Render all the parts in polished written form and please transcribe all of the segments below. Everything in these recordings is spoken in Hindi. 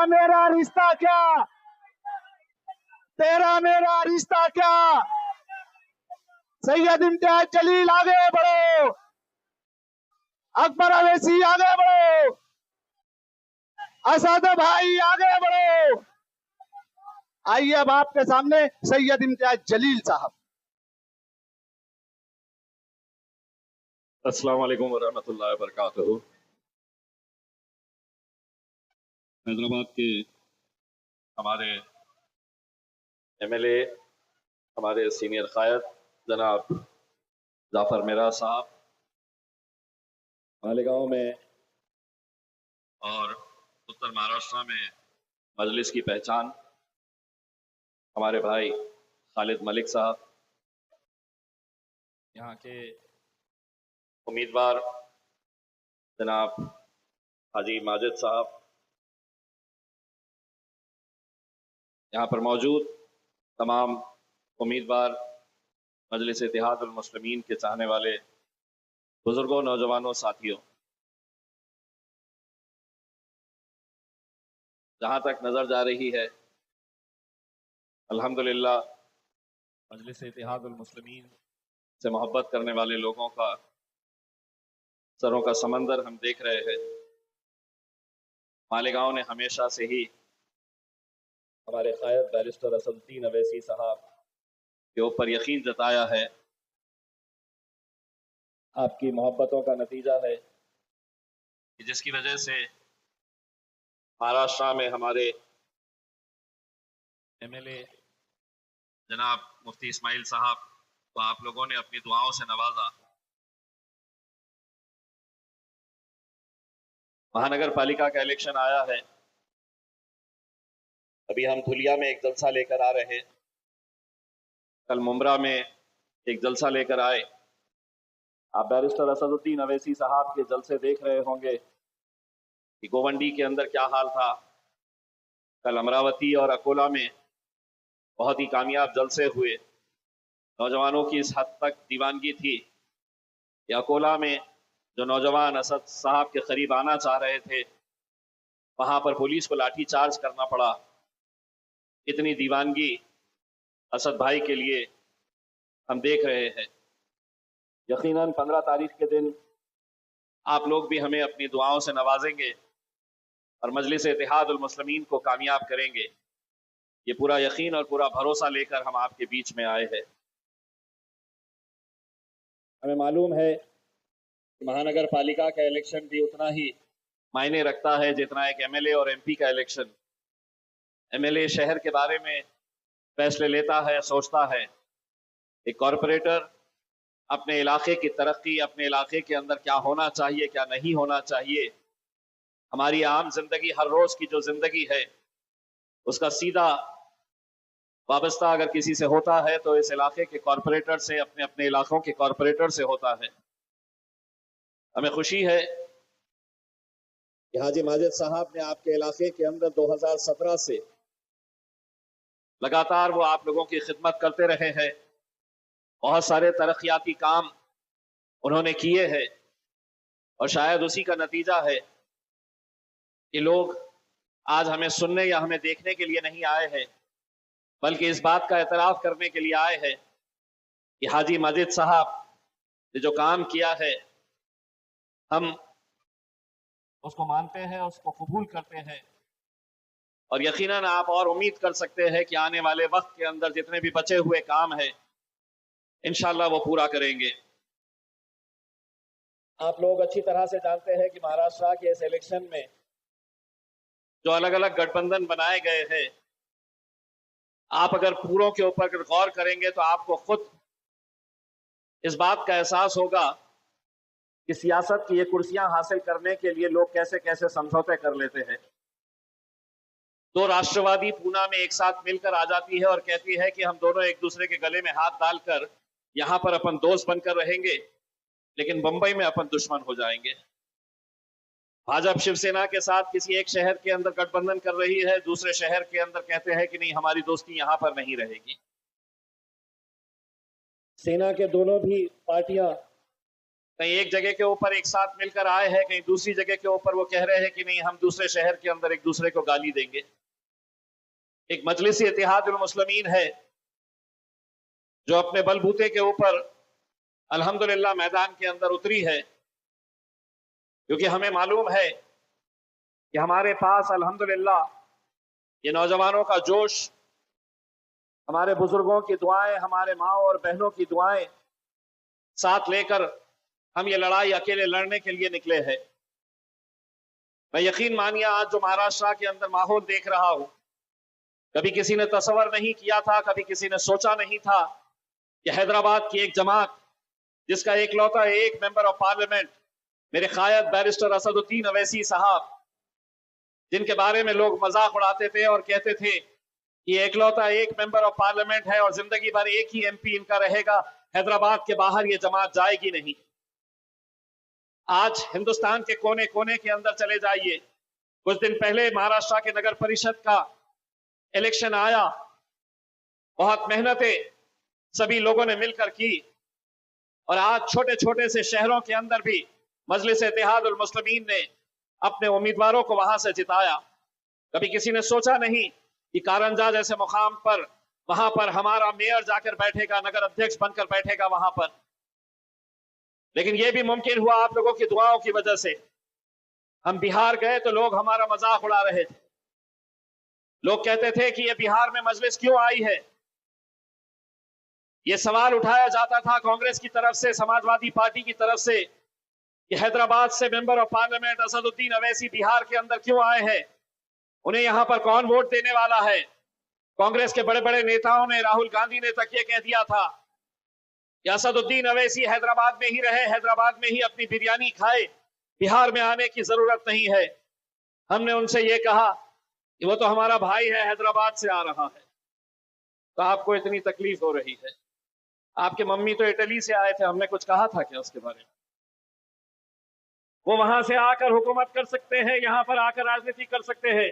मेरा रिश्ता क्या, तेरा मेरा रिश्ता क्या। सैयद इम्तियाज जलील आगे बढ़ो, अकबर अवैसी आगे बढ़ो, असद भाई आगे बढ़ो। आइए अब आपके सामने सैयद इम्तियाज जलील साहब। अस्सलाम वालेकुम वरहमतुल्लाहि वबरकातुहू। हैदराबाद के हमारे एमएलए, हमारे सीनियर कायद जनाब जाफर मेरा साहब, मालेगांव में और उत्तर महाराष्ट्र में मजलिस की पहचान हमारे भाई खालिद मलिक साहब, यहाँ के उम्मीदवार जनाब हाजी माजिद साहब, यहाँ पर मौजूद तमाम उम्मीदवार, मजलिस इत्तेहादुल मुस्लिमीन के चाहने वाले बुजुर्गों, नौजवानों, साथियों, जहाँ तक नजर जा रही है अल्हम्दुलिल्लाह मजलिस इत्तेहादुल मुस्लिमीन से मोहब्बत करने वाले लोगों का सरों का समंदर हम देख रहे हैं। मालेगांव ने हमेशा से ही हमारे कायद बैरिस्टर असदुद्दीन अवैसी साहब के ऊपर यकीन जताया है। आपकी मोहब्बतों का नतीजा है कि जिसकी वजह से महाराष्ट्र में हमारे एमएलए जनाब मुफ्ती इस्माइल साहब को आप लोगों ने अपनी दुआओं से नवाजा। महानगर पालिका का इलेक्शन आया है, अभी हम धुलिया में एक जलसा लेकर आ रहे हैं, कल मुंब्रा में एक जलसा लेकर आए। आप बैरिस्टर असदुद्दीन अवैसी साहब के जलसे देख रहे होंगे कि गोवंडी के अंदर क्या हाल था। कल अमरावती और अकोला में बहुत ही कामयाब जलसे हुए। नौजवानों की इस हद तक दीवानगी थी कि अकोला में जो नौजवान असद साहब के करीब आना चाह रहे थे, वहां पर पुलिस को लाठी चार्ज करना पड़ा। इतनी दीवानगी असद भाई के लिए हम देख रहे हैं। यकीनन 15 तारीख के दिन आप लोग भी हमें अपनी दुआओं से नवाजेंगे और मजलिस इत्तेहादुल मुस्लिमीन को कामयाब करेंगे। ये पूरा यकीन और पूरा भरोसा लेकर हम आपके बीच में आए हैं। हमें मालूम है कि महानगर पालिका का इलेक्शन भी उतना ही मायने रखता है जितना एक एमएलए और एमपी का इलेक्शन। एमएलए शहर के बारे में फैसले लेता है, सोचता है। एक कॉरपोरेटर अपने इलाके की तरक्की, अपने इलाके के अंदर क्या होना चाहिए, क्या नहीं होना चाहिए, हमारी आम जिंदगी, हर रोज की जो जिंदगी है, उसका सीधा वाबस्ता अगर किसी से होता है तो इस इलाके के कॉरपोरेटर से, अपने अपने इलाकों के कॉरपोरेटर से होता है। हमें खुशी है कि हाजी माजिद साहब ने आपके इलाके के अंदर 2017 से लगातार वो आप लोगों की खिदमत करते रहे हैं। बहुत सारे तरक्याती काम उन्होंने किए हैं और शायद उसी का नतीजा है कि लोग आज हमें सुनने या हमें देखने के लिए नहीं आए हैं, बल्कि इस बात का एतराफ करने के लिए आए हैं कि हाजी माजिद साहब ने जो काम किया है, हम उसको मानते हैं, उसको कबूल करते हैं। और यकीनन आप और उम्मीद कर सकते हैं कि आने वाले वक्त के अंदर जितने भी बचे हुए काम है, इंशाल्लाह वो पूरा करेंगे। आप लोग अच्छी तरह से जानते हैं कि महाराष्ट्र के इस इलेक्शन में जो अलग अलग गठबंधन बनाए गए हैं, आप अगर पूरों के ऊपर गौर करेंगे तो आपको खुद इस बात का एहसास होगा कि सियासत की ये कुर्सियां हासिल करने के लिए लोग कैसे कैसे समझौते कर लेते हैं। दो राष्ट्रवादी पूना में एक साथ मिलकर आ जाती है और कहती है कि हम दोनों एक दूसरे के गले में हाथ डालकर यहां पर अपन दोस्त बनकर रहेंगे, लेकिन बंबई में अपन दुश्मन हो जाएंगे। भाजपा शिवसेना के साथ किसी एक शहर के अंदर गठबंधन कर रही है, दूसरे शहर के अंदर कहते हैं कि नहीं, हमारी दोस्ती यहां पर नहीं रहेगी। सेना के दोनों भी पार्टियां कहीं एक जगह के ऊपर एक साथ मिलकर आए हैं, कहीं दूसरी जगह के ऊपर वो कह रहे हैं कि नहीं हम दूसरे शहर के अंदर एक दूसरे को गाली देंगे। एक मजलिस इत्तेहादुल मुस्लिमीन है जो अपने बलबूते के ऊपर अल्हम्दुलिल्लाह मैदान के अंदर उतरी है, क्योंकि हमें मालूम है कि हमारे पास अल्हम्दुलिल्लाह ये नौजवानों का जोश, हमारे बुजुर्गों की दुआएं, हमारे माँ और बहनों की दुआएं साथ लेकर हम ये लड़ाई अकेले लड़ने के लिए निकले हैं। मैं यकीन मानिए आज जो महाराष्ट्र के अंदर माहौल देख रहा हूं, कभी किसी ने तसव्वुर नहीं किया था, कभी किसी ने सोचा नहीं था कि हैदराबाद की एक जमात जिसका एकलौता एक मेंबर ऑफ पार्लियामेंट मेरे कायद बैरिस्टर असदुद्दीन अवैसी साहब, जिनके बारे में लोग मजाक उड़ाते थे और कहते थे कि एकलौता एक मेंबर ऑफ पार्लियामेंट है और जिंदगी भर एक ही एमपी इनका रहेगा, हैदराबाद के बाहर ये जमात जाएगी नहीं। आज हिंदुस्तान के कोने कोने के अंदर चले जाइए, कुछ दिन पहले महाराष्ट्र के नगर परिषद का इलेक्शन आया, बहुत मेहनतें सभी लोगों ने मिलकर की और आज छोटे छोटे से शहरों के अंदर भी मजलिस इत्तेहादुल मुस्लिमीन ने अपने उम्मीदवारों को वहां से जिताया। कभी किसी ने सोचा नहीं कि कारंजा जैसे मुकाम पर वहां पर हमारा मेयर जाकर बैठेगा, नगर अध्यक्ष बनकर बैठेगा वहां पर, लेकिन यह भी मुमकिन हुआ आप लोगों की दुआओं की वजह से। हम बिहार गए तो लोग हमारा मजाक उड़ा रहे थे, लोग कहते थे कि ये बिहार में मजलिस क्यों आई है। ये सवाल उठाया जाता था कांग्रेस की तरफ से, समाजवादी पार्टी की तरफ से, कि हैदराबाद से member of parliament Asaduddin Owaisi Bihar के अंदर क्यों आए हैं, उन्हें यहां पर कौन वोट देने वाला है। कांग्रेस के बड़े बड़े नेताओं ने, राहुल गांधी ने तक ये कह दिया था कि असदुद्दीन अवैसी हैदराबाद में ही रहे, हैदराबाद में ही अपनी बिरयानी खाए, बिहार में आने की जरूरत नहीं है। हमने उनसे ये कहा कि वो तो हमारा भाई है, हैदराबाद से आ रहा है, तो आपको इतनी तकलीफ हो रही है। आपके मम्मी तो इटली से आए थे, हमने कुछ कहा था क्या उसके बारे में? वो वहां से आकर हुकूमत कर सकते हैं, यहां पर आकर राजनीति कर सकते हैं।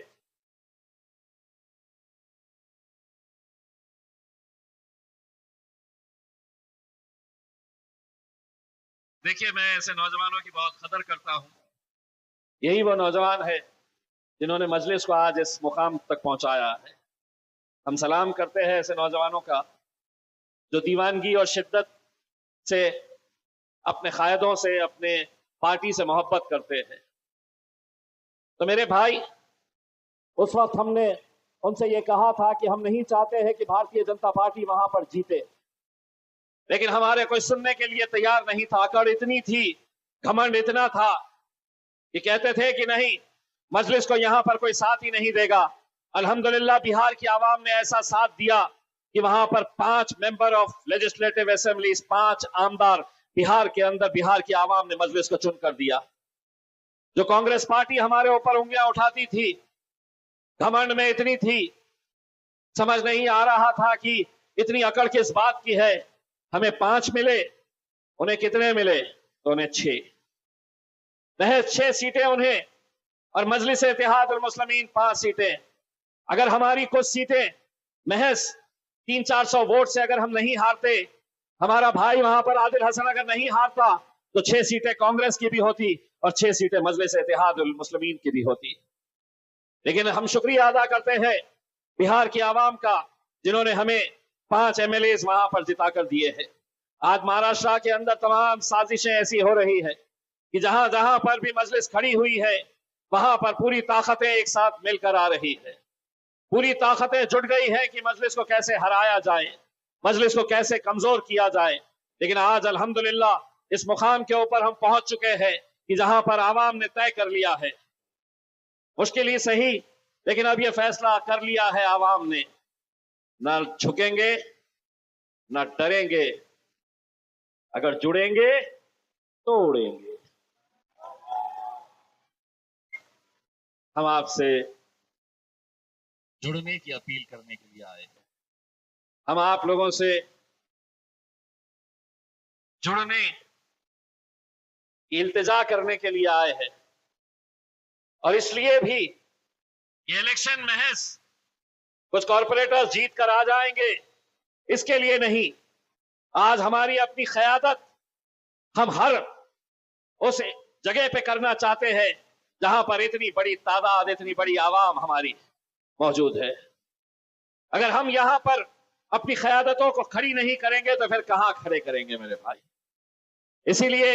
देखिए, मैं ऐसे नौजवानों की बहुत कदर करता हूं। यही वो नौजवान है जिन्होंने मजलिस को आज इस मुकाम तक पहुंचाया है। हम सलाम करते हैं ऐसे नौजवानों का जो दीवानगी और शिद्दत से अपने कायदों से, अपने पार्टी से मोहब्बत करते हैं। तो मेरे भाई, उस वक्त हमने उनसे ये कहा था कि हम नहीं चाहते हैं कि भारतीय जनता पार्टी वहां पर जीते, लेकिन हमारे कोई सुनने के लिए तैयार नहीं था। अकड़ इतनी थी, घमंड इतना था कि कहते थे कि नहीं, मजलिस को यहां पर कोई साथ ही नहीं देगा। अल्हम्दुलिल्लाह बिहार की आवाम ने ऐसा साथ दिया कि वहां पर 5 मेंबर ऑफ लेजिस्लेटिव असेंबली, 5 आमदार बिहार के अंदर बिहार की आवाम ने मजलिस को चुन कर दिया। जो कांग्रेस पार्टी हमारे ऊपर उंगलियां उठाती थी, घमंड में इतनी थी, समझ नहीं आ रहा था कि इतनी अकड़ किस बात की है। हमें 5 मिले, उन्हें कितने मिले? तो उन्हें 6, महज 6 सीटें उन्हें, और मजलिस इत्तेहादुल मुस्लिमीन 5 सीटें। अगर हमारी कुछ सीटें महज 300-400 वोट से अगर हम नहीं हारते, हमारा भाई वहां पर आदिल हसन अगर नहीं हारता, तो 6 सीटें कांग्रेस की भी होती और 6 सीटें मजलिस इत्तेहादुल मुस्लिमीन की भी होती। लेकिन हम शुक्रिया अदा करते हैं बिहार की आवाम का, जिन्होंने हमें 5 MLA वहां पर जिता कर दिए हैं। आज महाराष्ट्र के अंदर तमाम साजिशें ऐसी हो रही है कि जहां जहां पर भी मजलिस खड़ी हुई है, वहां पर पूरी ताकतें एक साथ मिलकर आ रही है। पूरी ताकतें जुट गई है कि मजलिस को कैसे हराया जाए, मजलिस को कैसे कमजोर किया जाए। लेकिन आज अल्हम्दुलिल्लाह इस मुकाम के ऊपर हम पहुंच चुके हैं कि जहां पर आवाम ने तय कर लिया है, मुश्किल ही सही, लेकिन अब यह फैसला कर लिया है आवाम ने, ना झुकेंगे ना डरेंगे, अगर जुड़ेंगे तो उड़ेंगे। हम आपसे जुड़ने की अपील करने के लिए आए हैं। हम आप लोगों से जुड़ने की इल्तिजा करने के लिए आए हैं, और इसलिए भी ये इलेक्शन महज कुछ कॉर्पोरेटर्स जीत कर आ जाएंगे इसके लिए नहीं। आज हमारी अपनी क़यादत, हम हर उस जगह पे करना चाहते हैं जहां पर इतनी बड़ी तादाद, इतनी बड़ी आवाम हमारी मौजूद है। अगर हम यहां पर अपनी क़यादतों को खड़ी नहीं करेंगे तो फिर कहां खड़े करेंगे मेरे भाई। इसीलिए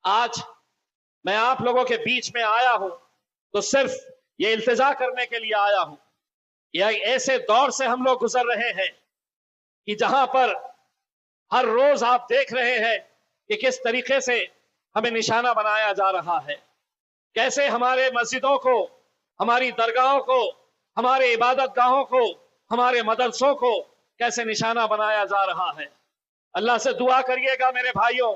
आज मैं आप लोगों के बीच में आया हूं तो सिर्फ ये इल्तिजा करने के लिए आया हूं। यह ऐसे दौर से हम लोग गुजर रहे हैं कि जहां पर हर रोज आप देख रहे हैं कि किस तरीके से हमें निशाना बनाया जा रहा है, कैसे हमारे मस्जिदों को, हमारी दरगाहों को, हमारे इबादत गाहों को, हमारे मदरसों को कैसे निशाना बनाया जा रहा है। अल्लाह से दुआ करिएगा मेरे भाइयों,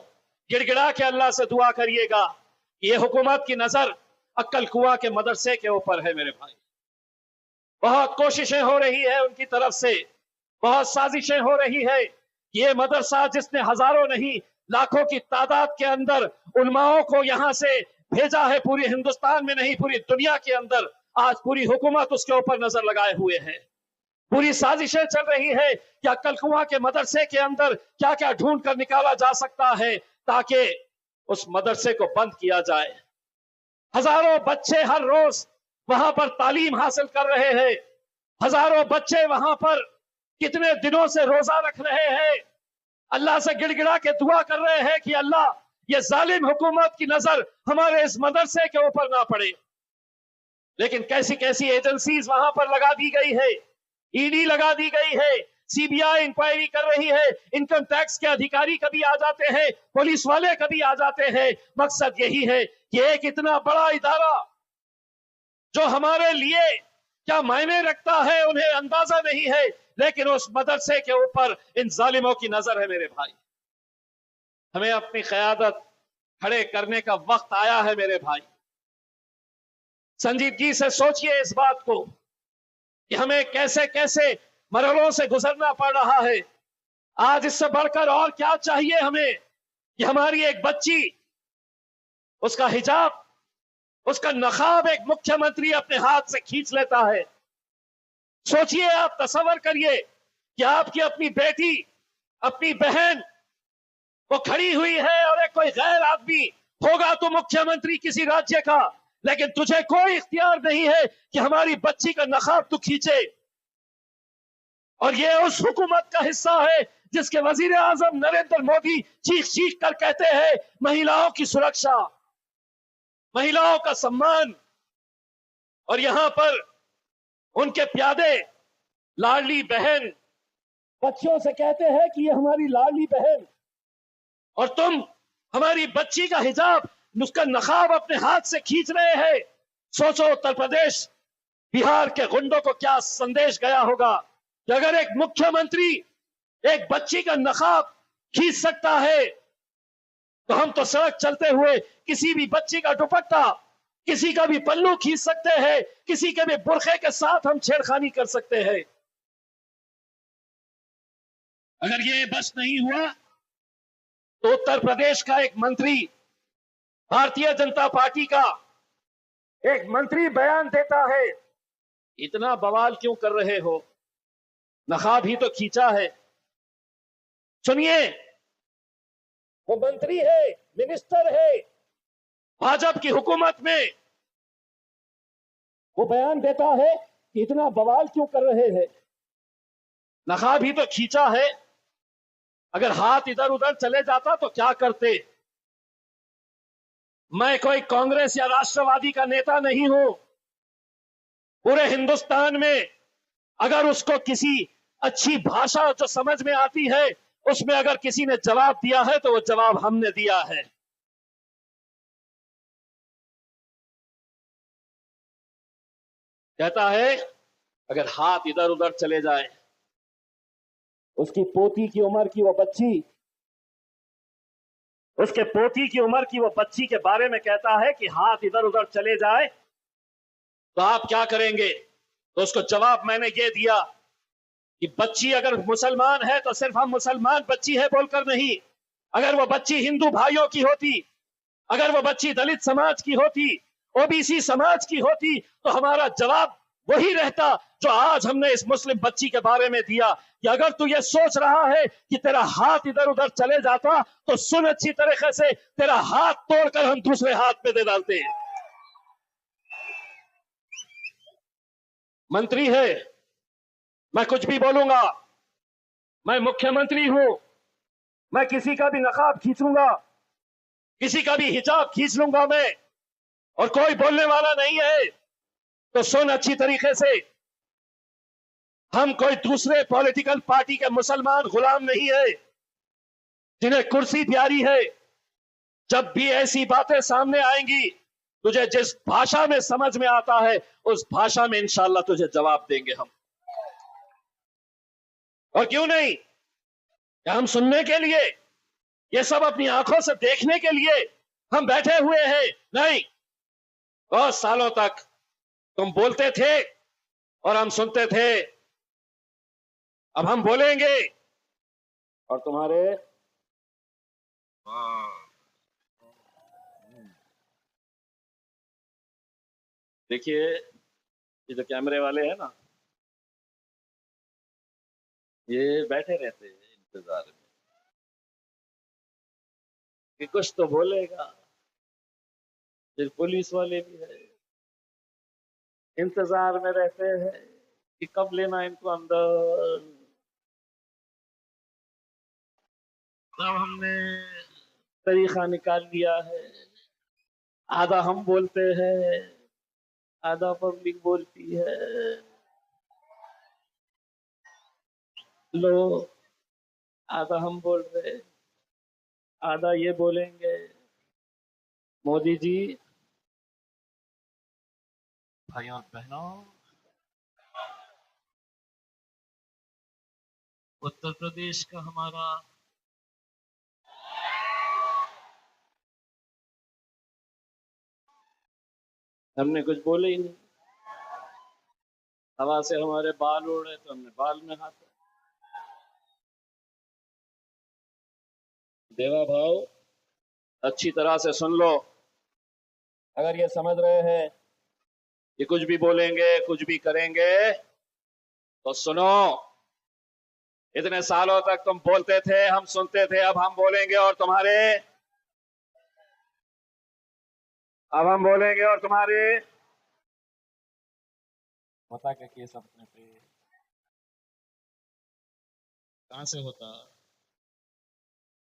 गिड़गिड़ा के अल्लाह से दुआ करिएगा। ये हुकूमत की नजर अक्कल कुआं के मदरसे के ऊपर है मेरे भाई। बहुत कोशिशें हो रही है उनकी तरफ से, बहुत साजिशें हो रही है। ये मदरसा जिसने हजारों नहीं लाखों की तादाद के अंदर उलमाओं को यहां से भेजा है, पूरी हिंदुस्तान में नहीं पूरी दुनिया के अंदर, आज पूरी हुकूमत उसके ऊपर नजर लगाए हुए है। पूरी साजिशें चल रही है कि अक्कल कुआं के मदरसे के अंदर क्या क्या ढूंढ कर निकाला जा सकता है ताकि उस मदरसे को बंद किया जाए। हजारों बच्चे हर रोज वहां पर तालीम हासिल कर रहे हैं। हजारों बच्चे वहां पर कितने दिनों से रोजा रख रहे हैं, अल्लाह से गिड़गिड़ा के दुआ कर रहे हैं कि अल्लाह ये जालिम हुकूमत की नजर हमारे इस मदरसे के ऊपर ना पड़े। लेकिन कैसी कैसी एजेंसीज वहां पर लगा दी गई है, ईडी लगा दी गई है, सीबीआई इंक्वायरी कर रही है, इनकम टैक्स के अधिकारी कभी आ जाते हैं, पुलिस वाले कभी आ जाते हैं। मकसद यही है कि एक इतना बड़ा इदारा जो हमारे लिए क्या मायने रखता है उन्हें अंदाजा नहीं है, लेकिन उस मदरसे के ऊपर इन जालिमों की नजर है मेरे भाई। हमें अपनी क़यादत खड़े करने का वक्त आया है मेरे भाई। संजीदगी से सोचिए इस बात को कि हमें कैसे कैसे मरहलों से गुजरना पड़ रहा है। आज इससे बढ़कर और क्या चाहिए हमें कि हमारी एक बच्ची, उसका हिजाब, उसका नकाब एक मुख्यमंत्री अपने हाथ से खींच लेता है। सोचिए, आप तसव्वुर करिए कि आपकी अपनी बेटी, अपनी बहन वो खड़ी हुई है और एक कोई गैर आदमी होगा तो मुख्यमंत्री किसी राज्य का, लेकिन तुझे कोई इख्तियार नहीं है कि हमारी बच्ची का नकाब तू खींचे। और ये उस हुकूमत का हिस्सा है जिसके वजीर आजम नरेंद्र मोदी चीख चीख कर कहते हैं महिलाओं की सुरक्षा, महिलाओं का सम्मान। और यहां पर उनके प्यादे लाडली बहन बच्चियों से कहते हैं कि ये हमारी लाडली बहन, और तुम हमारी बच्ची का हिजाब, उसका नकाब अपने हाथ से खींच रहे हैं। सोचो उत्तर प्रदेश, बिहार के गुंडों को क्या संदेश गया होगा कि अगर एक मुख्यमंत्री एक बच्ची का नकाब खींच सकता है तो हम तो सड़क चलते हुए किसी भी बच्ची का दुपट्टा, किसी का भी पल्लू खींच सकते हैं, किसी के भी बुरखे के साथ हम छेड़खानी कर सकते हैं। अगर ये बस नहीं हुआ तो उत्तर प्रदेश का एक मंत्री, भारतीय जनता पार्टी का एक मंत्री बयान देता है, इतना बवाल क्यों कर रहे हो, नकाब ही तो खींचा है। सुनिए, वो मंत्री है, मिनिस्टर है भाजपा की हुकूमत में, वो बयान देता है कि इतना बवाल क्यों कर रहे हैं, नकाब ही तो खींचा है। अगर हाथ इधर उधर चले जाता तो क्या करते। मैं कोई कांग्रेस या राष्ट्रवादी का नेता नहीं हूं। पूरे हिंदुस्तान में अगर उसको किसी अच्छी भाषा जो समझ में आती है उसमें अगर किसी ने जवाब दिया है तो वो जवाब हमने दिया है। कहता है अगर हाथ इधर उधर चले जाए, उसकी पोती की उम्र की वो बच्ची, उसके पोती की उम्र की वो बच्ची के बारे में कहता है कि हाथ इधर उधर चले जाए तो आप क्या करेंगे। तो उसको जवाब मैंने ये दिया कि बच्ची अगर मुसलमान है तो सिर्फ हम मुसलमान बच्ची है बोलकर नहीं, अगर वो बच्ची हिंदू भाइयों की होती, अगर वो बच्ची दलित समाज की होती, ओबीसी समाज की होती तो हमारा जवाब वही रहता जो आज हमने इस मुस्लिम बच्ची के बारे में दिया कि अगर तू ये सोच रहा है कि तेरा हाथ इधर उधर चले जाता तो सुन अच्छी तरीके से, तेरा हाथ तोड़कर हम दूसरे हाथ में दे डालते हैं। मंत्री है, मैं कुछ भी बोलूंगा, मैं मुख्यमंत्री हूं, मैं किसी का भी नकाब खींचूंगा, किसी का भी हिजाब खींच लूंगा मैं, और कोई बोलने वाला नहीं है। तो सुन अच्छी तरीके से, हम कोई दूसरे पॉलिटिकल पार्टी के मुसलमान गुलाम नहीं है जिन्हें कुर्सी प्यारी है। जब भी ऐसी बातें सामने आएंगी, तुझे जिस भाषा में समझ में आता है उस भाषा में इंशाअल्लाह तुझे जवाब देंगे हम। और क्यों नहीं, क्या हम सुनने के लिए, ये सब अपनी आंखों से देखने के लिए हम बैठे हुए हैं? नहीं। बहुत सालों तक तुम बोलते थे और हम सुनते थे, अब हम बोलेंगे और तुम्हारे देखिए, ये जो कैमरे वाले हैं ना, ये बैठे रहते हैं इंतजार में कि कुछ तो बोलेगा। फिर पुलिस वाले भी है, इंतजार में रहते हैं कि कब लेना इनको अंदर। तब हमने तरीका निकाल लिया है, आधा हम बोलते हैं, आधा पब्लिक बोलती है। लो, आधा हम बोल रहे, आधा ये बोलेंगे। मोदी जी, भाइयों और बहनों, उत्तर प्रदेश का हमारा हमने कुछ बोले ही नहीं। हवा से हमारे बाल उड़ रहे तो हमने बाल में हाथ। देवा भाव, अच्छी तरह से सुन लो। अगर ये समझ रहे हैं कि कुछ भी बोलेंगे, कुछ भी करेंगे, तो सुनो। इतने सालों तक तुम बोलते थे, हम सुनते थे, अब हम बोलेंगे और तुम्हारे, अब हम बोलेंगे और तुम्हारे पता क्या केस अपने पे कहां से होता?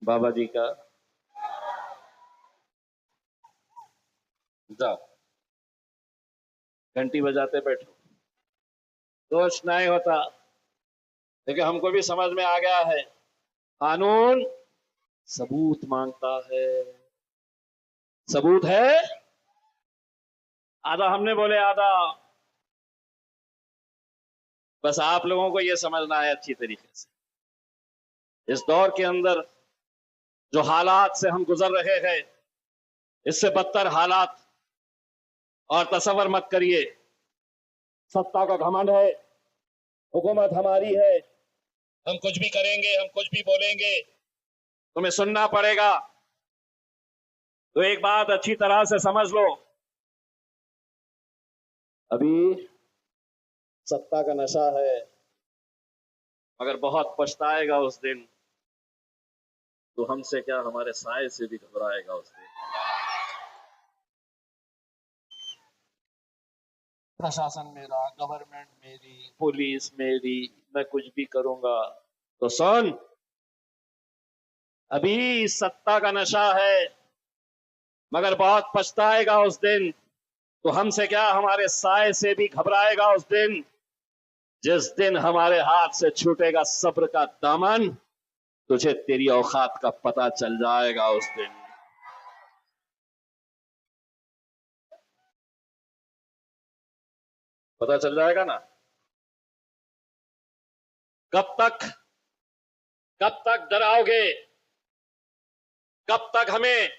बाबा जी का। जाओ, घंटी बजाते बैठो, दोष नहीं होता। लेकिन हमको भी समझ में आ गया है, कानून सबूत मांगता है। सबूत है, आधा हमने बोले, आधा बस आप लोगों को यह समझना है अच्छी तरीके से। इस दौर के अंदर जो हालात से हम गुजर रहे हैं, इससे बदतर हालात और तसव्वुर मत करिए। सत्ता का घमंड है, हुकूमत हमारी है, हम कुछ भी करेंगे, हम कुछ भी बोलेंगे, तुम्हें सुनना पड़ेगा। तो एक बात अच्छी तरह से समझ लो, अभी सत्ता का नशा है, मगर बहुत पछताएगा उस दिन। तो हमसे क्या, हमारे साए से भी घबराएगा उस दिन। प्रशासन मेरा, गवर्नमेंट मेरी, पुलिस मेरी, मैं कुछ भी करूंगा। तो सुन, अभी सत्ता का नशा है, मगर बहुत पछताएगा उस दिन। तो हमसे क्या, हमारे साए से भी घबराएगा उस दिन, जिस दिन हमारे हाथ से छूटेगा सब्र का दामन। तुझे तेरी औकात का पता चल जाएगा उस दिन। पता चल जाएगा ना। कब तक डराओगे? कब तक हमें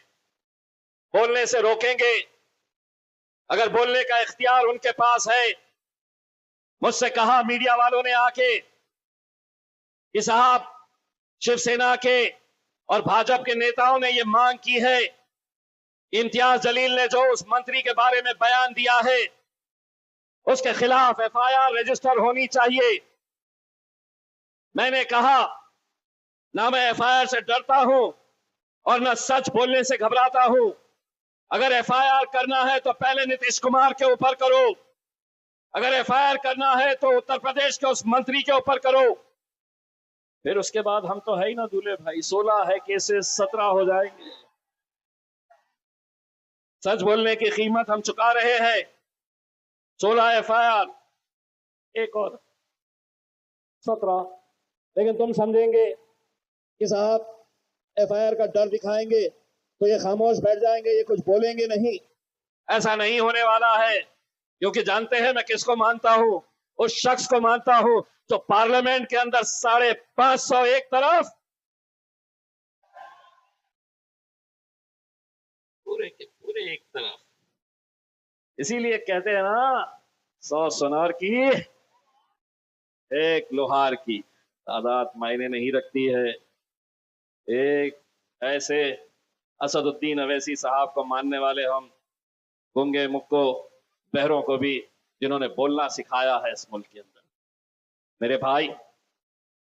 बोलने से रोकेंगे? अगर बोलने का इख्तियार उनके पास है, मुझसे कहा मीडिया वालों ने आके कि साहब, शिवसेना के और भाजपा के नेताओं ने यह मांग की है, इम्तियाज जलील ने जो उस मंत्री के बारे में बयान दिया है, उसके खिलाफ FIR रजिस्टर होनी चाहिए। मैंने कहा ना मैं FIR से डरता हूं और ना सच बोलने से घबराता हूं। अगर FIR करना है तो पहले नीतीश कुमार के ऊपर करो, अगर FIR करना है तो उत्तर प्रदेश के उस मंत्री के ऊपर करो, फिर उसके बाद हम तो है ही ना दूल्हे भाई, 16 है केसेस, 17 हो जाएंगे। सच बोलने की कीमत हम चुका रहे हैं। 16 FIR, एक और 17। लेकिन तुम समझेंगे कि साहब FIR का डर दिखाएंगे तो ये खामोश बैठ जाएंगे, ये कुछ बोलेंगे नहीं। ऐसा नहीं होने वाला है, क्योंकि जानते हैं मैं किसको मानता हूं, उस शख्स को मानता हूं जो पार्लियामेंट के अंदर 550 एक तरफ, पूरे के पूरे एक तरफ। इसीलिए कहते हैं ना 100 सुनार की एक लोहार की, तादाद मायने नहीं रखती है। एक ऐसे असदुद्दीन अवैसी साहब को मानने वाले हम गूंगे मुक्को बहरों को भी, जिन्होंने बोलना सिखाया है इस मुल्क के अंदर। मेरे भाई,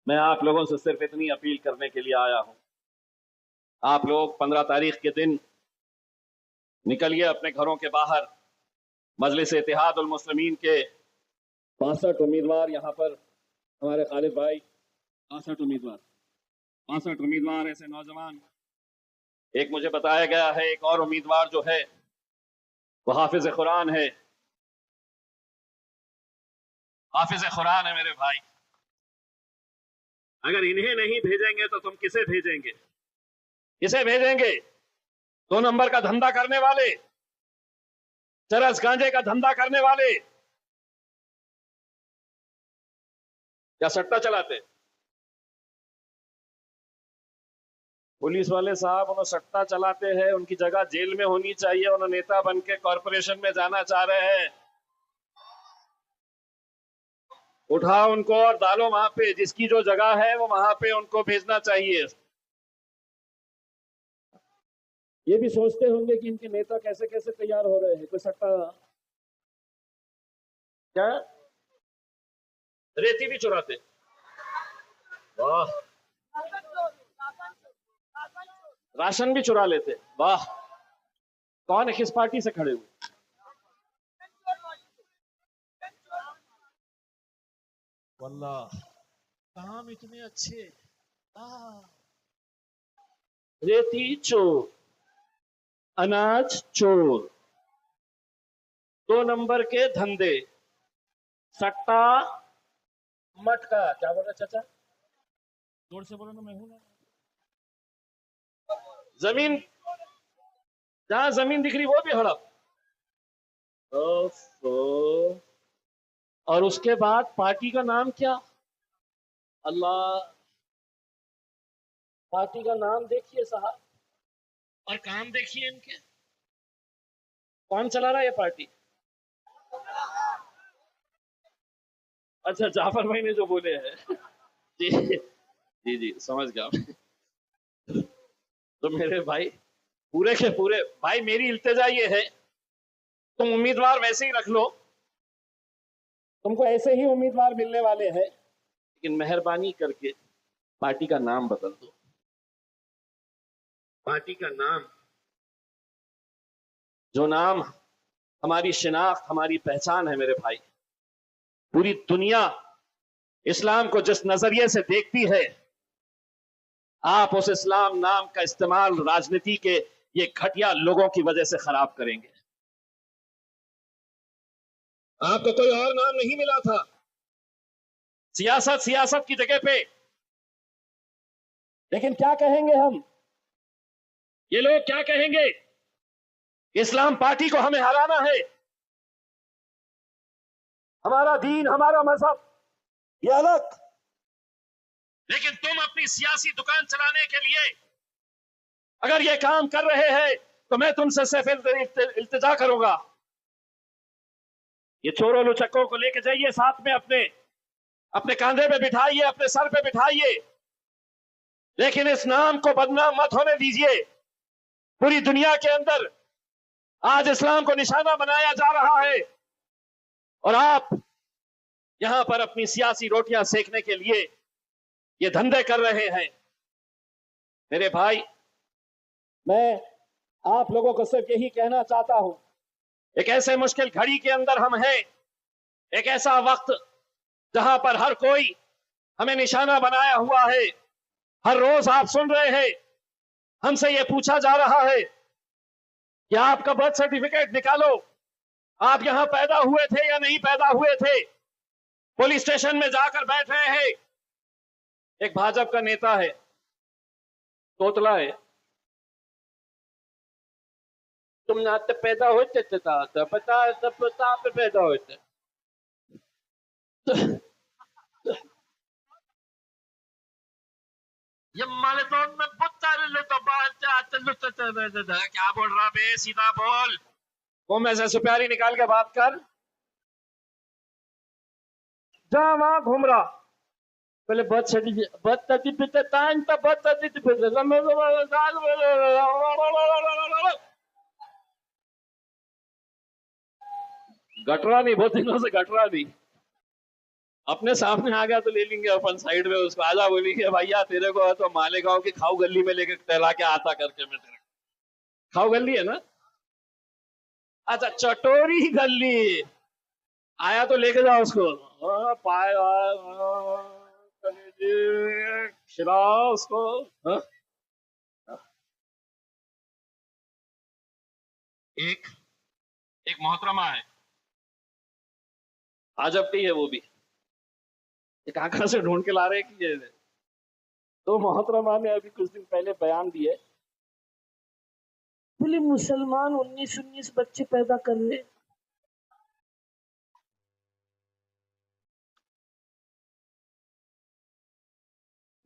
मैं आप लोगों से सिर्फ इतनी अपील करने के लिए आया हूं, आप लोग 15 तारीख के दिन निकलिए अपने घरों के बाहर। मजलिस इत्तेहाद उल मुस्लिमीन के 65 उम्मीदवार यहाँ पर, हमारे खालिद भाई 65 उम्मीदवार ऐसे नौजवान। एक मुझे बताया गया है एक और उम्मीदवार जो है वो हाफिज कुरान है, हाफिज कुरान है मेरे भाई। अगर इन्हें नहीं भेजेंगे तो तुम किसे भेजेंगे? किसे भेजेंगे? 2 नंबर का धंधा करने वाले, चरस गांजे का धंधा करने वाले, या सट्टा चलाते? पुलिस वाले साहब उन्हें सट्टा चलाते हैं, उनकी जगह जेल में होनी चाहिए। उन्हें नेता बन के कॉरपोरेशन में जाना चाह रहे हैं, उठाओ उनको और डालो वहां पे, जिसकी जो जगह है वो वहां पे उनको भेजना चाहिए। ये भी सोचते होंगे कि इनके नेता कैसे कैसे तैयार हो रहे हैं। कोई सट्टा, क्या रेती भी चुराते? वाह, राशन भी चुरा लेते, वाह। कौन है, किस पार्टी से खड़े हुए? वल्लाह काम इतने अच्छे। रेती चोर, अनाज चोर, 2 नंबर के धंधे, सट्टा, मटका। क्या बोल रहे चाचा? जोर से बोलो ना, मैं हूं ना। जमीन, जहां जमीन दिख रही वो भी हड़प। और उसके बाद पार्टी का नाम क्या? अल्लाह, पार्टी का नाम देखिए साहब, और काम देखिए इनके। कौन चला रहा है ये पार्टी? अच्छा, जाफर भाई ने जो बोले हैं। जी जी जी, समझ गया। तो मेरे भाई, पूरे के पूरे भाई, मेरी इल्तिजा ये है, तुम उम्मीदवार वैसे ही रख लो, तुमको ऐसे ही उम्मीदवार मिलने वाले हैं, लेकिन मेहरबानी करके पार्टी का नाम बदल दो। पार्टी का नाम, जो नाम हमारी शिनाख्त, हमारी पहचान है मेरे भाई। पूरी दुनिया इस्लाम को जिस नजरिए से देखती है, आप उस इस्लाम नाम का इस्तेमाल राजनीति के ये घटिया लोगों की वजह से खराब करेंगे। आपको कोई और नाम नहीं मिला था। सियासत सियासत की जगह पे, लेकिन क्या कहेंगे हम? ये लोग क्या कहेंगे? इस्लाम पार्टी को हमें हराना है, हमारा दीन, हमारा मजहब ये अलग, लेकिन तुम अपनी सियासी दुकान चलाने के लिए अगर ये काम कर रहे हैं तो मैं तुमसे सिर्फ इल्तिजा करूंगा, ये चोरों लुचक्कों को लेके जाइए साथ में, अपने कंधे पे बिठाइए, अपने सर पे बिठाइए, लेकिन इस नाम को बदनाम मत होने दीजिए। पूरी दुनिया के अंदर आज इस्लाम को निशाना बनाया जा रहा है और आप यहां पर अपनी सियासी रोटियां सेकने के लिए ये धंधे कर रहे हैं। मेरे भाई, मैं आप लोगों को सिर्फ यही कहना चाहता हूं, एक ऐसे मुश्किल घड़ी के अंदर हम हैं, एक ऐसा वक्त जहां पर हर कोई हमें निशाना बनाया हुआ है। हर रोज आप सुन रहे हैं, हमसे यह पूछा जा रहा है कि आपका बर्थ सर्टिफिकेट निकालो, आप यहां पैदा हुए थे या नहीं पैदा हुए थे। पुलिस स्टेशन में जाकर बैठ रहे हैं। एक भाजपा का नेता है, तोतला है, तुम ना तो पैदा होते थे, पता पे पैदा होते। ये माले तो में पुत्ता ले तो क्या बोल रहा बे, सीधा बोल। वो में से सुप्यारी निकाल के बात कर। जा वहां घूम रहा, पहले बर्थ सर्टिफिकेट गटरा नहीं, बहुत दिनों से गटरा नहीं। अपने सामने आ गया तो ले लेंगे अपन साइड में उसको, आजा बोलेंगे भैया तेरे को तो मालेगांव की खाऊ गली में लेके टहला के आता करके मैं तेरे। खाऊ गली है ना? अच्छा, चटोरी गली आया तो लेके जाओ उसको। पाए खिलाओ उसको। एक एक मोहतरमा है, भाजपा की है, वो भी एक आंकड़ा से ढूंढ के ला रहे कि ये तो मोहतरमा ने अभी कुछ दिन पहले बयान दिए, बोले मुसलमान 19 बच्चे पैदा कर रहे।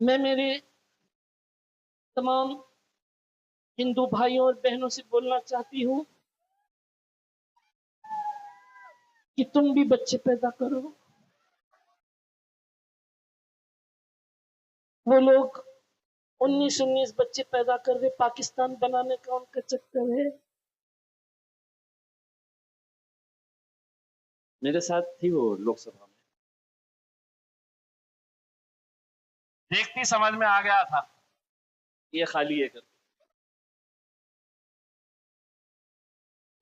मैं मेरे तमाम हिंदू भाइयों और बहनों से बोलना चाहती हूँ कि तुम भी बच्चे पैदा करो। वो लोग 19 बच्चे पैदा कर रहे, पाकिस्तान बनाने का उनका चक्कर है। मेरे साथ थी वो लोकसभा में, देखती समझ में आ गया था ये खाली है करके,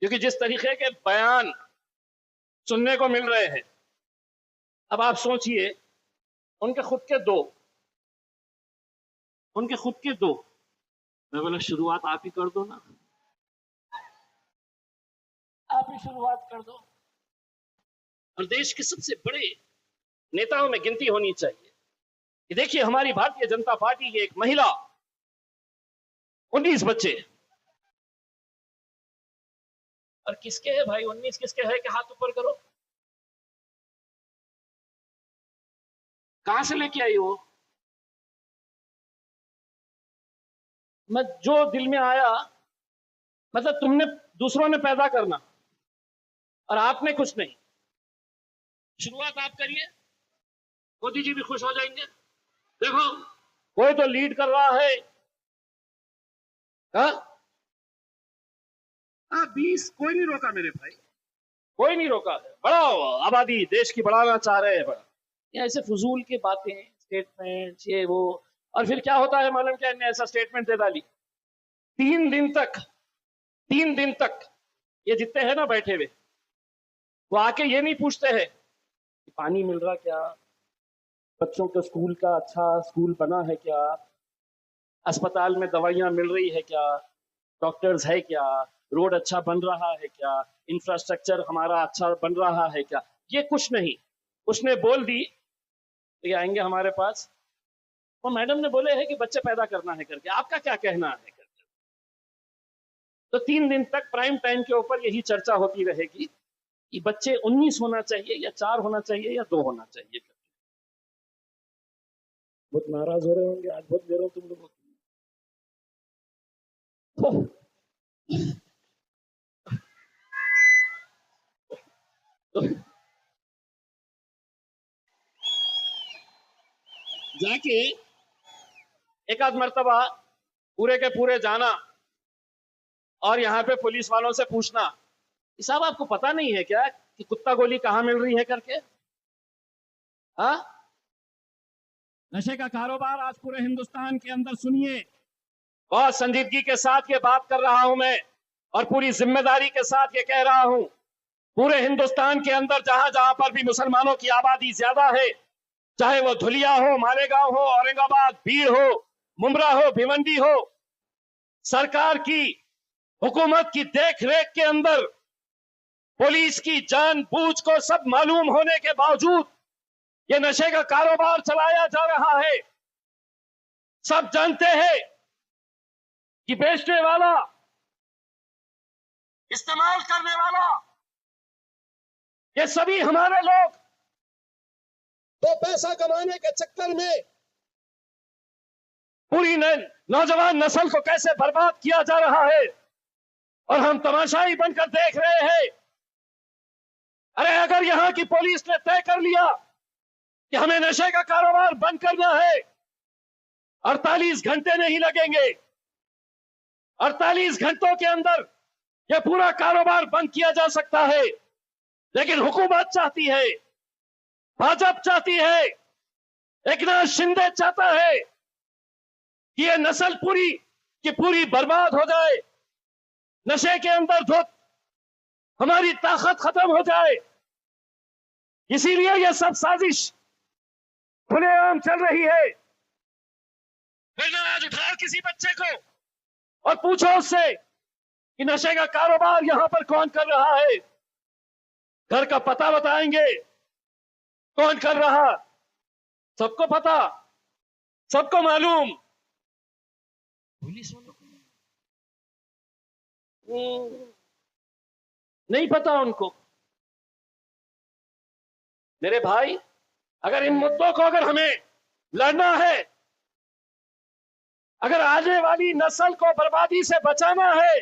क्योंकि जिस तरीके के बयान सुनने को मिल रहे हैं, अब आप सोचिए उनके खुद के दो, मैं बोला शुरुआत आप ही कर दो ना, आप ही शुरुआत कर दो। और देश के सबसे बड़े नेताओं में गिनती होनी चाहिए कि देखिए हमारी भारतीय जनता पार्टी की एक महिला 19 बच्चे, और किसके है भाई 19 किसके है कि हाथ ऊपर करो, कहां से लेके आई वो? मैं जो दिल में आया, मतलब तुमने दूसरों ने पैदा करना और आपने कुछ नहीं, शुरुआत आप करिए, मोदी जी भी खुश हो जाएंगे। देखो कोई तो लीड कर रहा है, 20 कोई नहीं रोका मेरे भाई, कोई नहीं रोका है। बढ़ाओ आबादी, देश की बढ़ाना चाह रहे हैं, बड़ा ये ऐसे फजूल की बातें, स्टेटमेंट ये वो, और फिर क्या होता है मालूम क्या, ऐसा स्टेटमेंट दे डाली, 3 दिन तक ये जितने हैं ना बैठे हुए, वो आके ये नहीं पूछते हैं कि पानी मिल रहा क्या, बच्चों के स्कूल का अच्छा स्कूल बना है क्या, अस्पताल में दवाइयां मिल रही है क्या, डॉक्टर्स है क्या, रोड अच्छा बन रहा है क्या, इंफ्रास्ट्रक्चर हमारा अच्छा बन रहा है क्या, ये कुछ नहीं। उसने बोल दी तो ये आएंगे हमारे पास, वो मैडम ने बोले हैं कि बच्चे पैदा करना है करके, आपका क्या कहना है करके। तो 3 दिन तक प्राइम टाइम के ऊपर यही चर्चा होती रहेगी कि बच्चे 19 होना चाहिए या 4 होना चाहिए या 2 होना चाहिए। बहुत नाराज हो रहे होंगे आज, बहुत दे रहा हूं तुम लोगों को। जाके एक आध मर्तबा पूरे के पूरे जाना और यहाँ पे पुलिस वालों से पूछना, साहब आपको पता नहीं है क्या कि कुत्ता गोली कहां मिल रही है करके। हाँ, नशे का कारोबार आज पूरे हिंदुस्तान के अंदर, सुनिए, बहुत संजीदगी के साथ ये बात कर रहा हूं मैं, और पूरी जिम्मेदारी के साथ ये कह रहा हूं, पूरे हिंदुस्तान के अंदर जहां जहां पर भी मुसलमानों की आबादी ज्यादा है, चाहे वो धुलिया हो, मालेगांव हो, औरंगाबाद, भीड़ हो, मुमरा हो, भिवंडी हो, सरकार की, हुकूमत की देख रेख के अंदर, पुलिस की जानबूझ को सब मालूम होने के बावजूद ये नशे का कारोबार चलाया जा रहा है। सब जानते हैं कि बेचने वाला, इस्तेमाल करने वाला, ये सभी हमारे लोग, तो पैसा कमाने के चक्कर में पूरी नौजवान नस्ल को कैसे बर्बाद किया जा रहा है, और हम तमाशाई बनकर देख रहे हैं। अरे अगर यहां की पुलिस ने तय कर लिया कि हमें नशे का कारोबार बंद करना है, 48 घंटे नहीं लगेंगे, 48 घंटों के अंदर यह पूरा कारोबार बंद किया जा सकता है। लेकिन हुकूमत चाहती है, भाजपा चाहती है, एकनाथ शिंदे चाहता है कि यह नस्ल पूरी की पूरी बर्बाद हो जाए, नशे के अंदर धुत हमारी ताकत खत्म हो जाए। इसीलिए यह सब साजिश खुलेआम चल रही है। फिर ना आज उठाओ किसी बच्चे को और पूछो उससे कि नशे का कारोबार यहां पर कौन कर रहा है, घर का पता बताएंगे कौन कर रहा, सबको पता, सबको मालूम, पुलिस वालों को नहीं पता उनको। मेरे भाई, अगर इन मुद्दों को अगर हमें लड़ना है, अगर आने वाली नस्ल को बर्बादी से बचाना है,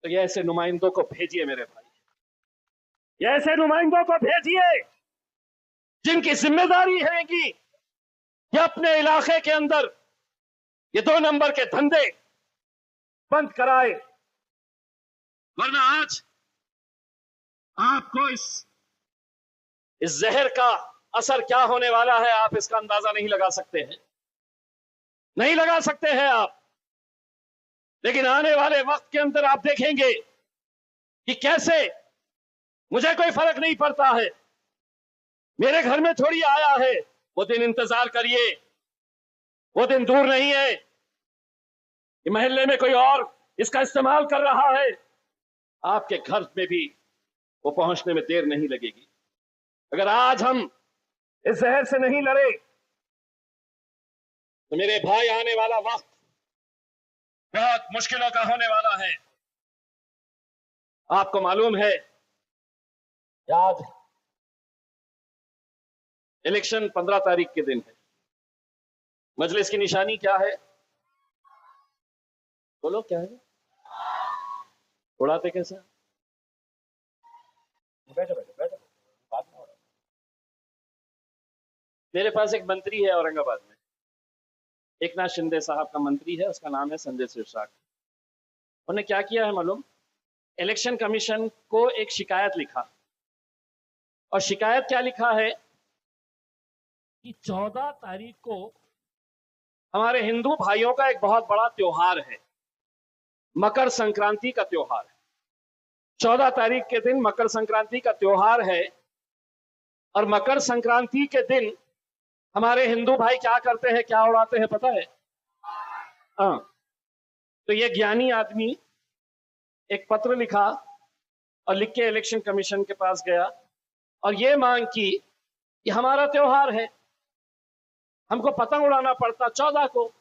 तो ये ऐसे नुमाइंदों को भेजिए मेरे भाई, ये ऐसे नुमाइंदों को भेजिए जिनकी जिम्मेदारी रहेगी कि अपने इलाके के अंदर ये 2 नंबर के धंधे बंद कराए। वरना आज आपको इस जहर का असर क्या होने वाला है, आप इसका अंदाजा नहीं लगा सकते हैं, नहीं लगा सकते हैं आप। लेकिन आने वाले वक्त के अंदर आप देखेंगे कि कैसे, मुझे कोई फर्क नहीं पड़ता है, मेरे घर में थोड़ी आया है, वो दिन इंतजार करिए, वो दिन दूर नहीं है कि महल्ले में कोई और इसका इस्तेमाल कर रहा है, आपके घर में भी वो पहुंचने में देर नहीं लगेगी। अगर आज हम इस जहर से नहीं लड़े तो मेरे भाई आने वाला वक्त बहुत मुश्किलों का होने वाला है। आपको मालूम है आज इलेक्शन 15 तारीख के दिन है। मजलिस की निशानी क्या है, बोलो क्या है, उड़ाते कैसे, बैठो बैठो बैठो, बात ना हो रहा। मेरे पास एक मंत्री है औरंगाबाद में, एकनाथ शिंदे साहब का मंत्री है, उसका नाम है संजय सिरसाट। उन्होंने क्या किया है मालूम, इलेक्शन कमीशन को एक शिकायत लिखा, और शिकायत क्या लिखा है कि 14 तारीख को हमारे हिंदू भाइयों का एक बहुत बड़ा त्योहार है, मकर संक्रांति का त्योहार है। 14 तारीख के दिन मकर संक्रांति का त्योहार है, और मकर संक्रांति के दिन हमारे हिंदू भाई क्या करते हैं, क्या उड़ाते हैं पता है? हाँ, तो ये ज्ञानी आदमी एक पत्र लिखा और लिख के इलेक्शन कमीशन के पास गया और ये मांग की कि हमारा त्योहार है, हमको पतंग उड़ाना पड़ता 14 को,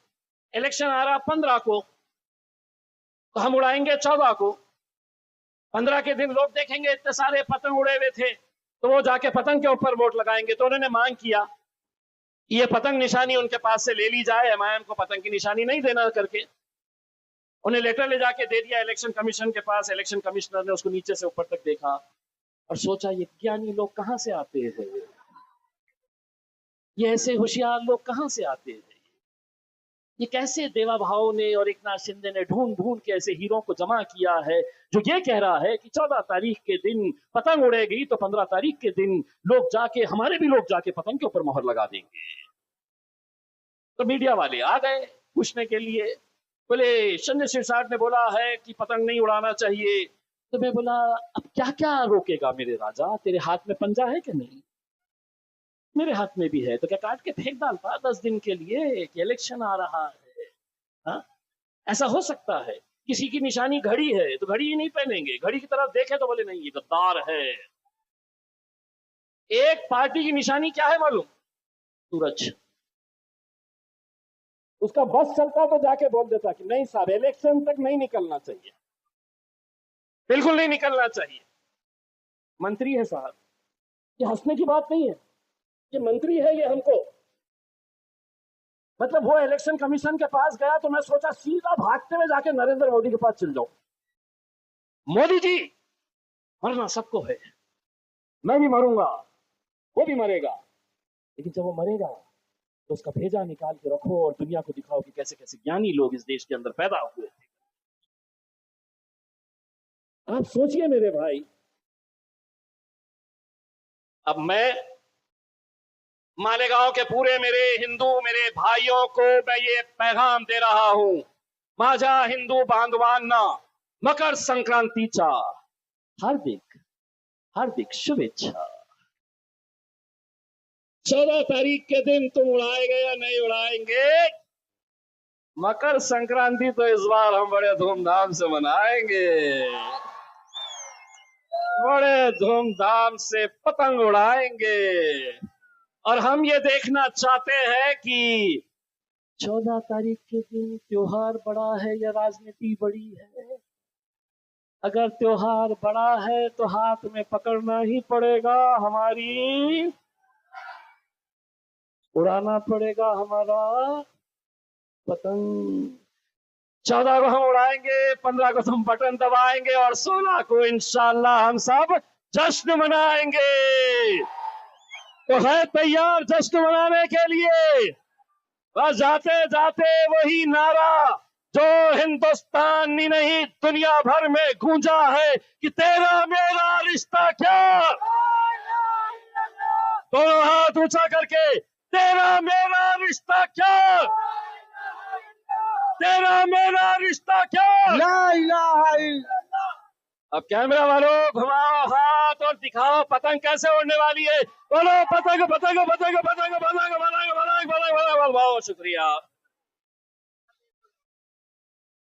इलेक्शन आ रहा 15 को, तो हम उड़ाएंगे 14 को। 15 के दिन लोग देखेंगे इतने सारे पतंग उड़े हुए थे, तो वो जाके पतंग के ऊपर वोट लगाएंगे। तो उन्होंने मांग किया ये पतंग निशानी उनके पास से ले ली जाए, एमआईएम को पतंग की निशानी नहीं देना करके। उन्हें लेटर ले जाके दे दिया इलेक्शन कमीशन के पास। इलेक्शन कमिश्नर ने उसको नीचे से ऊपर तक देखा और सोचा ये ज्ञानी लोग कहां से आते हैं, ये ऐसे होशियार लोग कहां से आते हैं, ये कैसे देवा भाव ने और एकनाथ शिंदे ने ढूंढ ढूंढ के ऐसे हीरो को जमा किया है जो ये कह रहा है कि 14 तारीख के दिन पतंग उड़ेगी तो 15 तारीख के दिन लोग जाके, हमारे भी लोग जाके पतंग के ऊपर मोहर लगा देंगे। तो मीडिया वाले आ गए पूछने के लिए, बोले संजय सिरसाट ने बोला है कि पतंग नहीं उड़ाना चाहिए। तो मैं बोला अब क्या क्या रोकेगा मेरे राजा, तेरे हाथ में पंजा है कि नहीं? मेरे हाथ में भी है, तो क्या काट के फेंक डालता 10 दिन के लिए कि इलेक्शन आ रहा है? हा? ऐसा हो सकता है? किसी की निशानी घड़ी है तो घड़ी ही नहीं पहनेंगे, घड़ी की तरफ देखे तो बोले नहीं ये गद्दार है। एक पार्टी की निशानी क्या है मालूम? सूरज। उसका बस चलता तो जाके बोल देता कि नहीं साहब इलेक्शन तक नहीं निकलना चाहिए, बिल्कुल नहीं निकलना चाहिए। मंत्री है साहब, ये हंसने की बात नहीं है, ये मंत्री है, ये हमको मतलब वो इलेक्शन कमीशन के पास गया तो मैं सोचा सीधा भागते हुए जाके नरेंद्र मोदी के पास चल जाऊं। मोदी जी मरना सबको है, मैं भी मरूंगा, वो भी मरेगा, लेकिन जब वो मरेगा तो उसका भेजा निकाल के रखो और दुनिया को दिखाओ कि कैसे कैसे ज्ञानी लोग इस देश के अंदर पैदा हुए थे। आप सोचिए मेरे भाई, अब मैं मालेगांव के पूरे मेरे हिंदू मेरे भाइयों को मैं ये पैगाम दे रहा हूं, माझा हिंदू बांधवांना मकर संक्रांतीचा हार्दिक हार्दिक शुभेच्छा। 14 तारीख के दिन तुम उड़ाएंगे या नहीं उड़ाएंगे? मकर संक्रांति तो इस बार हम बड़े धूमधाम से मनाएंगे, बड़े धूमधाम से पतंग उड़ाएंगे। और हम ये देखना चाहते हैं कि 14 तारीख के दिन त्योहार बड़ा है या राजनीति बड़ी है। अगर त्योहार बड़ा है तो हाथ में पकड़ना ही पड़ेगा हमारी, उड़ाना पड़ेगा हमारा पतंग। 14 को हम उड़ाएंगे, 15 को तुम बटन दबाएंगे और 16 को इंशाल्लाह हम सब जश्न मनाएंगे। तो है तैयार जश्न मनाने के लिए? बस जाते जाते वही नारा जो हिंदुस्तान ही नहीं दुनिया भर में गूंजा है कि तेरा मेरा रिश्ता क्या। दोनों हाथ ऊंचा करके, तेरा मेरा रिश्ता क्या, तेरा मेरा रिश्ता क्या। ला इलाहा इल्लल्लाह। अब कैमरा वालों घुमाओ हाथ और दिखाओ पतंग कैसे उड़ने वाली है। बोलो पतंग पतंग पतंग पतंग पतंग पतंग पतंग पतंग। बहुत शुक्रिया।